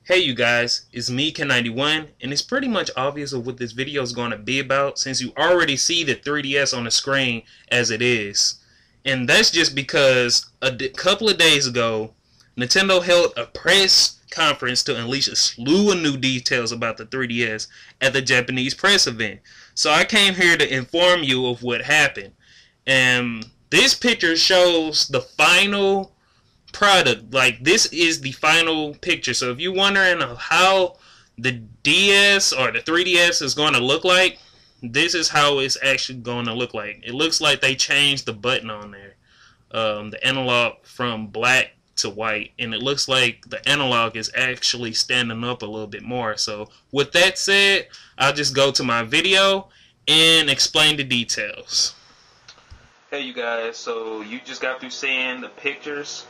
Hey you guys, it's me Pt.1 and it's pretty much obvious of what this video is going to be about since you already see the 3DS on the screen as it is. And that's just because a couple of days ago Nintendo held a press conference to unleash a slew of new details about the 3DS at the Japanese press event. So I came here to inform you of what happened. And this picture shows the final product. Like, this is the final picture. So if you're wondering how the DS or the 3DS is going to look like, this is how it's actually going to look like. It looks like they changed the button on there, the analog from black to white, and it looks like the analog is actually standing up a little bit more. So with that said, I'll just go to my video and explain the details. Hey you guys, so you just got through seeing the pictures.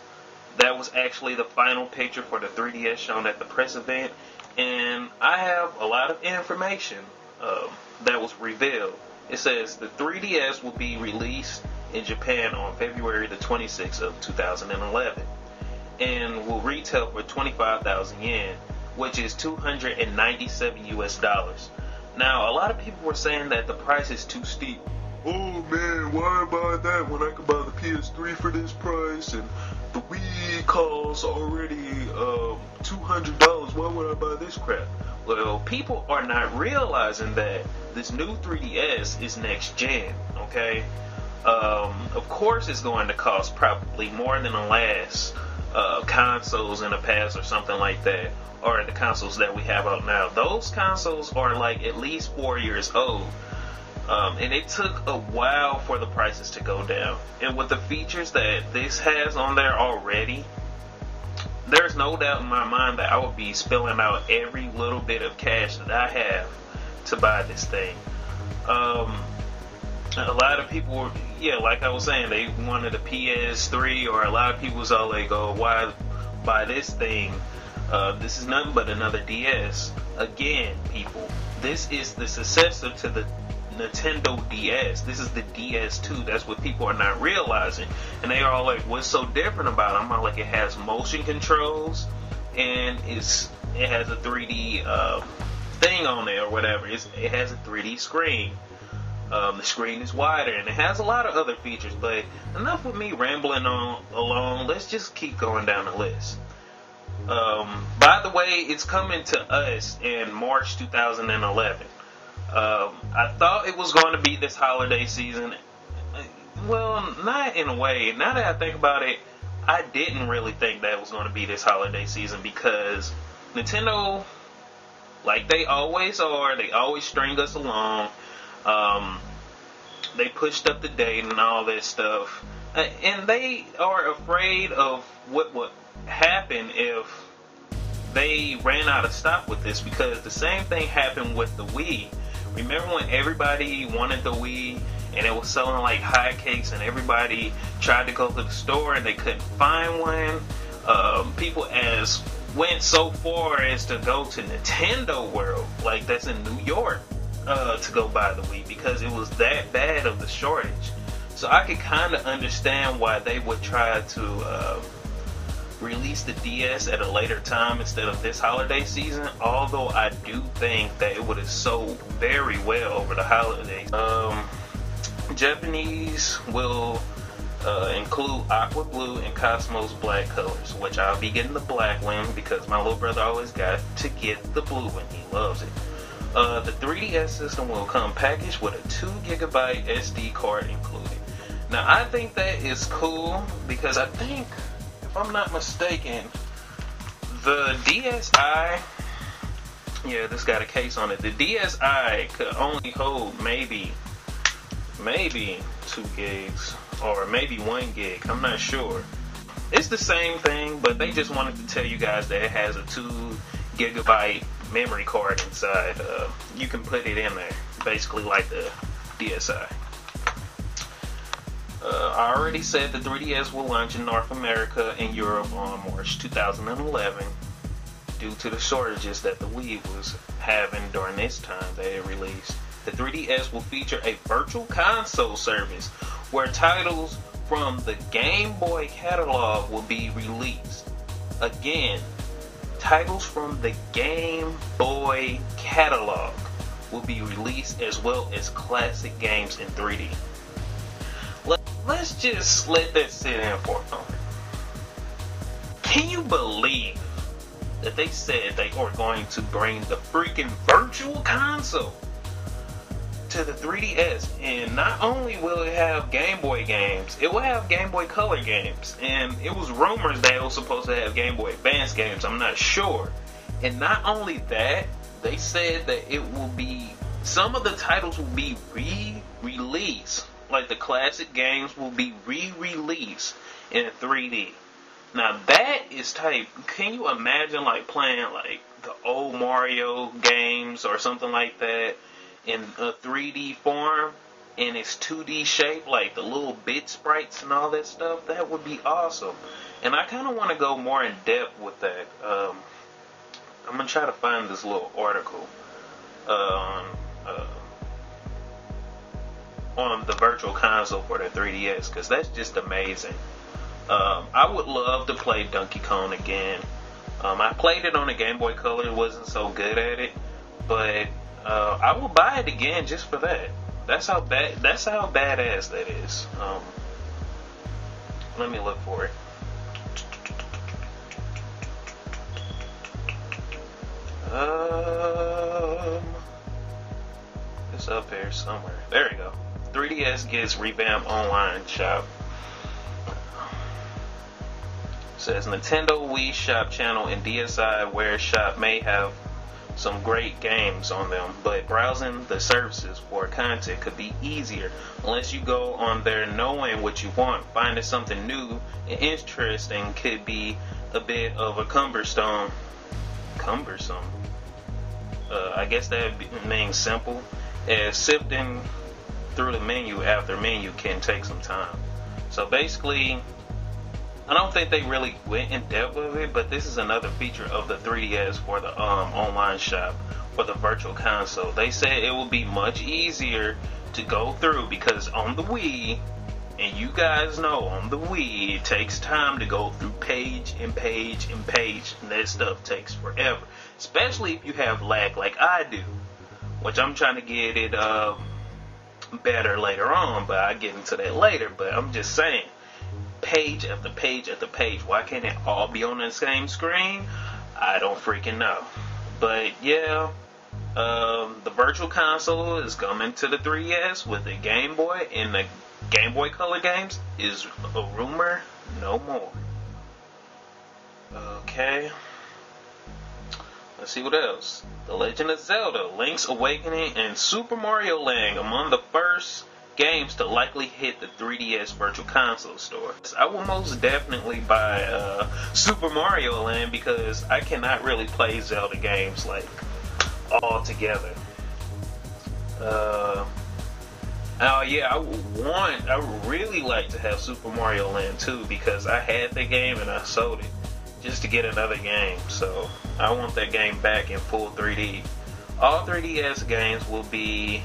That was actually the final picture for the 3DS shown at the press event, and I have a lot of information that was revealed. It says the 3DS will be released in Japan on February the 26th of 2011 and will retail for 25,000 yen, which is 297 US dollars. Now, a lot of people were saying that the price is too steep. Oh man, why buy that when I could buy the PS3 for this price, and the Wii costs already $200. Why would I buy this crap? Well, people are not realizing that this new 3DS is next gen, okay? Of course it's going to cost probably more than the last consoles in the past or something like that, or the consoles that we have out now. Those consoles are like at least 4 years old. And it took a while for the prices to go down. And with the features that this has on there already, there's no doubt in my mind that I would be spilling out every little bit of cash that I have to buy this thing. A lot of people, like I was saying, they wanted a PS3, or a lot of people was all like, oh, why buy this thing? This is nothing but another DS. Again, people, this is the successor to the Nintendo DS. This is the DS2. That's what people are not realizing, and they are all like, what's so different about it? I'm like, it has motion controls, and it has a 3D thing on there or whatever. It has a 3D screen. The screen is wider, and it has a lot of other features. But enough with me rambling on along. Let's just keep going down the list. By the way, it's coming to us in March 2011. I thought it was going to be this holiday season. Well, not in a way. Now that I think about it, I didn't really think that it was going to be this holiday season, because Nintendo, like they always are, they always string us along. They pushed up the date and all that stuff. And they are afraid of what would happen if they ran out of stock with this, because the same thing happened with the Wii. Remember when everybody wanted the Wii and it was selling like hotcakes, and everybody tried to go to the store and they couldn't find one? People went so far as to go to Nintendo World, like that's in New York, to go buy the Wii, because it was that bad of the shortage. So I could kind of understand why they would try to release the DS at a later time instead of this holiday season, although I do think that it would have sold very well over the holidays. Japanese will include aqua blue and cosmos black colors, which I'll be getting the black one because my little brother always got to get the blue one. He loves it. The 3DS system will come packaged with a 2 GB SD card included. Now I think that is cool, because I think, if I'm not mistaken, the DSi, this got a case on it. The DSi could only hold maybe 2 gigs or maybe 1 gig. I'm not sure. It's the same thing, but they just wanted to tell you guys that it has a 2 GB memory card inside. You can put it in there, basically like the DSi. I already said the 3DS will launch in North America and Europe on March 2011 due to the shortages that the Wii was having during this time that it released. The 3DS will feature a virtual console service where titles from the Game Boy catalog will be released. Again, titles from the Game Boy catalog will be released, as well as classic games in 3D. Let's just let that sit in for a moment. Can you believe that they said they are going to bring the freaking virtual console to the 3DS? And not only will it have Game Boy games, it will have Game Boy Color games. And it was rumors that it was supposed to have Game Boy Advance games. I'm not sure. And not only that, they said that it will be, some of the titles will be re-released. Like the classic games will be re-released in 3D. Now that is tight. Can you imagine like playing like the old Mario games or something like that in a 3D form in its 2D shape, like the little bit sprites and all that stuff? That would be awesome. And I kind of want to go more in depth with that. I'm gonna try to find this little article on the virtual console for the 3DS, because that's just amazing. I would love to play Donkey Kong again. I played it on the Game Boy Color, wasn't so good at it, but I will buy it again just for that. That's how badass that is. Let me look for it. It's up here somewhere. There we go. 3DS gets revamped online shop. Says Nintendo Wii Shop channel and DSi Ware Shop may have some great games on them, but browsing the services for content could be easier unless you go on there knowing what you want. Finding something new and interesting could be a bit of a cumbersome. I guess that means simple, as sifting through the menu after menu can take some time. So basically, I don't think they really went in depth with it, but this is another feature of the 3DS for the online shop for the virtual console. They said it will be much easier to go through, because on the Wii, and you guys know on the Wii, it takes time to go through page and page and page, and that stuff takes forever. Especially if you have lag like I do, which I'm trying to get it better later on, but I'll get into that later. But I'm just saying, page after page after page, why can't it all be on the same screen? I don't freaking know. But yeah, the virtual console is coming to the 3DS with the Game Boy, and the Game Boy Color games is a rumor no more. Okay, let's see what else. The Legend of Zelda, Link's Awakening, and Super Mario Land among the first games to likely hit the 3DS Virtual Console store. I will most definitely buy Super Mario Land, because I cannot really play Zelda games like all together. Oh yeah, I would really like to have Super Mario Land 2, because I had the game and I sold it just to get another game. So I want that game back in full 3D. All 3DS games will be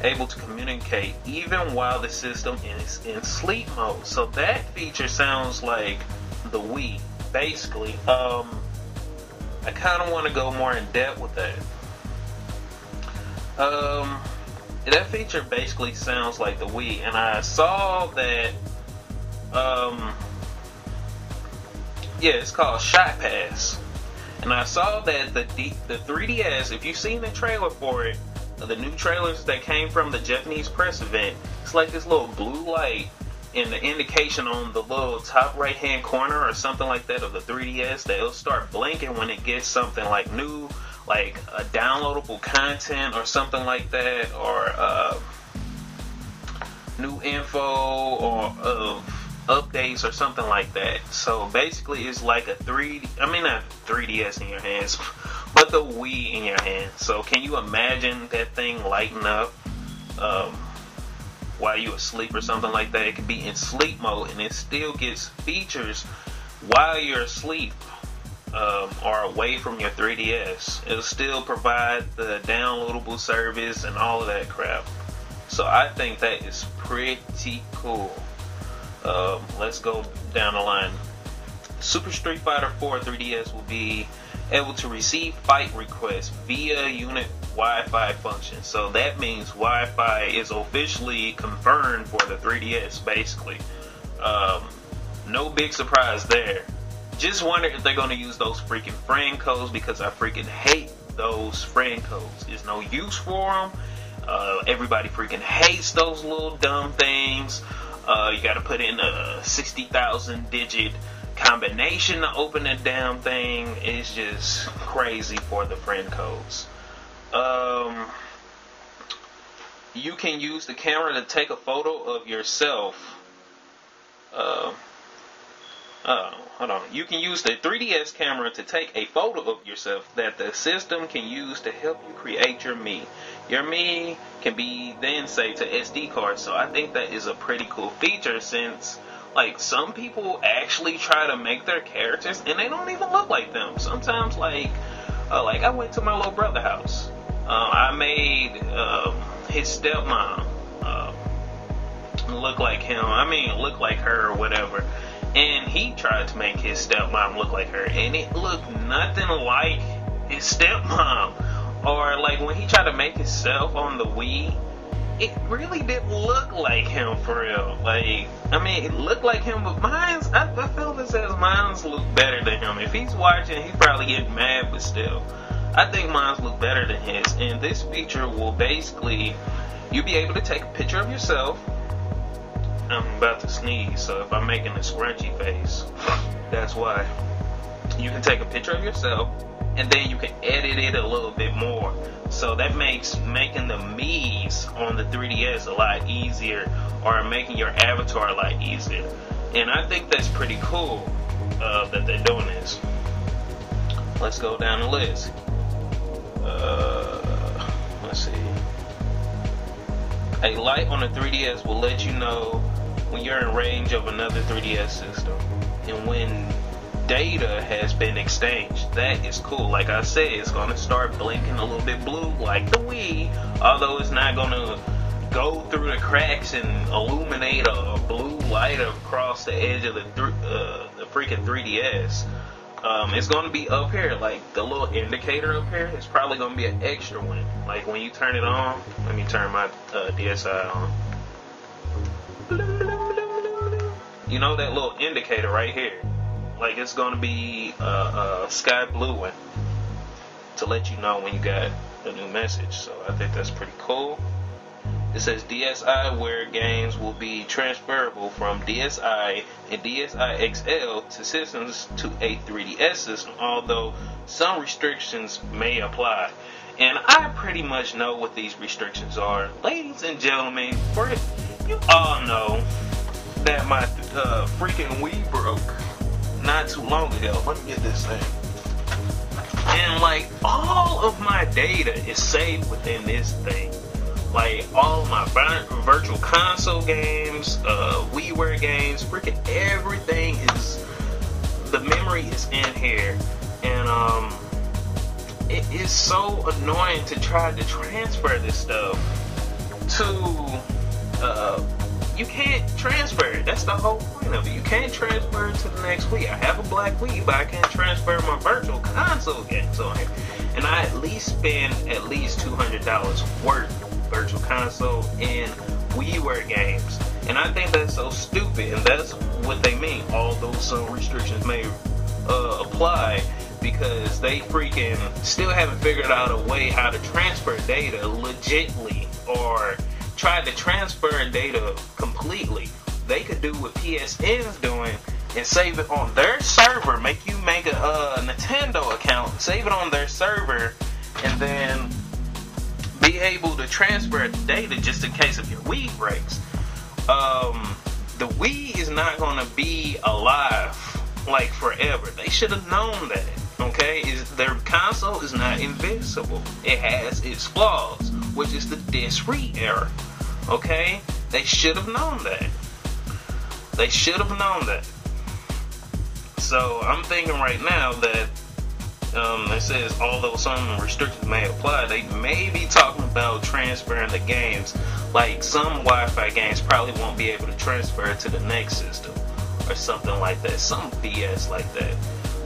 able to communicate even while the system is in sleep mode. So that feature sounds like the Wii, basically. I kind of want to go more in depth with that. That feature basically sounds like the Wii, and I saw that, yeah, it's called Shot Pass, and I saw that the 3DS, if you've seen the trailer for it, the new trailers that came from the Japanese press event, it's like this little blue light in the indication on the little top right hand corner or something like that of the 3DS, that it'll start blinking when it gets something like new, like a downloadable content or something like that, or new info or updates or something like that. So basically it's like a not 3DS in your hands, but the Wii in your hands. So can you imagine that thing lighting up while you're asleep or something like that? It could be in sleep mode and it still gets features while you're asleep. Or away from your 3DS. It'll still provide the downloadable service and all of that crap. So I think that is pretty cool. Let's go down the line. Super Street Fighter 4 3DS will be able to receive fight requests via unit Wi-Fi function. So that means Wi-Fi is officially confirmed for the 3DS, basically. No big surprise there. Just wonder if they're going to use those freaking friend codes, because I freaking hate those friend codes. There's no use for them. Everybody freaking hates those little dumb things. You got to put in a 60,000 digit combination to open the damn thing. It's just crazy for the friend codes. You can use the camera to take a photo of yourself. Hold on. You can use the 3DS camera to take a photo of yourself that the system can use to help you create your me. Your me can be then saved to SD cards. So I think that is a pretty cool feature, since like some people actually try to make their characters and they don't even look like them. Sometimes like I went to my little brother's house. I made his stepmom look like him. I mean, look like her or whatever. And he tried to make his stepmom look like her, and it looked nothing like his stepmom. Or like when he tried to make himself on the Wii, it really didn't look like him for real. Like, I mean, it looked like him, but I feel this as mine's look better than him. If he's watching, he's probably getting mad, but still, I think mine's look better than his. And this feature will basically, you'll be able to take a picture of yourself. I'm about to sneeze, so if I'm making a scrunchy face, that's why. You can take a picture of yourself, and then you can edit it a little bit more. So that makes making the Mii's on the 3DS a lot easier, or making your avatar a lot easier. And I think that's pretty cool that they're doing this. Let's go down the list. Let's see. A light on the 3DS will let you know when you're in range of another 3DS system and when data has been exchanged. That is cool. Like I said, it's going to start blinking a little bit blue like the Wii, although it's not going to go through the cracks and illuminate a blue light across the edge of the freaking 3DS. It's going to be up here, like the little indicator up here. It's probably going to be an extra one. Like when you turn it on, let me turn my DSi on. You know that little indicator right here? Like it's going to be a sky blue one to let you know when you got a new message. So I think that's pretty cool. It says DSiWare games will be transferable from DSi and DSi XL to systems to a 3DS system, although some restrictions may apply. And I pretty much know what these restrictions are. Ladies and gentlemen, you all know that my freaking Wii broke not too long ago. Let me get this thing. And like all of my data is saved within this thing. Like all of my virtual console games, WiiWare games, freaking everything is, the memory is in here. And it is so annoying to try to transfer this stuff to, you can't transfer it. That's the whole point of it. You can't transfer it to the next Wii. I have a black Wii, but I can't transfer my virtual console games on here. And I at least spend at least $200 worth of virtual console and WiiWare games. And I think that's so stupid, and that's what they mean. Although some restrictions may apply, because they freaking still haven't figured out a way how to transfer data legitly, or try to transfer data completely. They could do what PSN's doing and save it on their server. Make you make a Nintendo account, save it on their server, and then be able to transfer the data just in case if your Wii breaks. The Wii is not going to be alive like forever. They should have known that. Okay, their console is not invincible. It has its flaws, which is the disc read error. Okay, they should have known that. They should have known that. So I'm thinking right now that it says although some restrictions may apply, they may be talking about transferring the games. Like some Wi-Fi games probably won't be able to transfer to the next system or something like that. Some BS like that.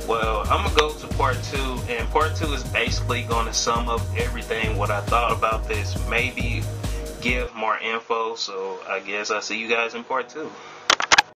Well, I'm gonna go to part 2, and part 2 is basically going to sum up everything what I thought about this, maybe give more info. So I guess I'll see you guys in part 2.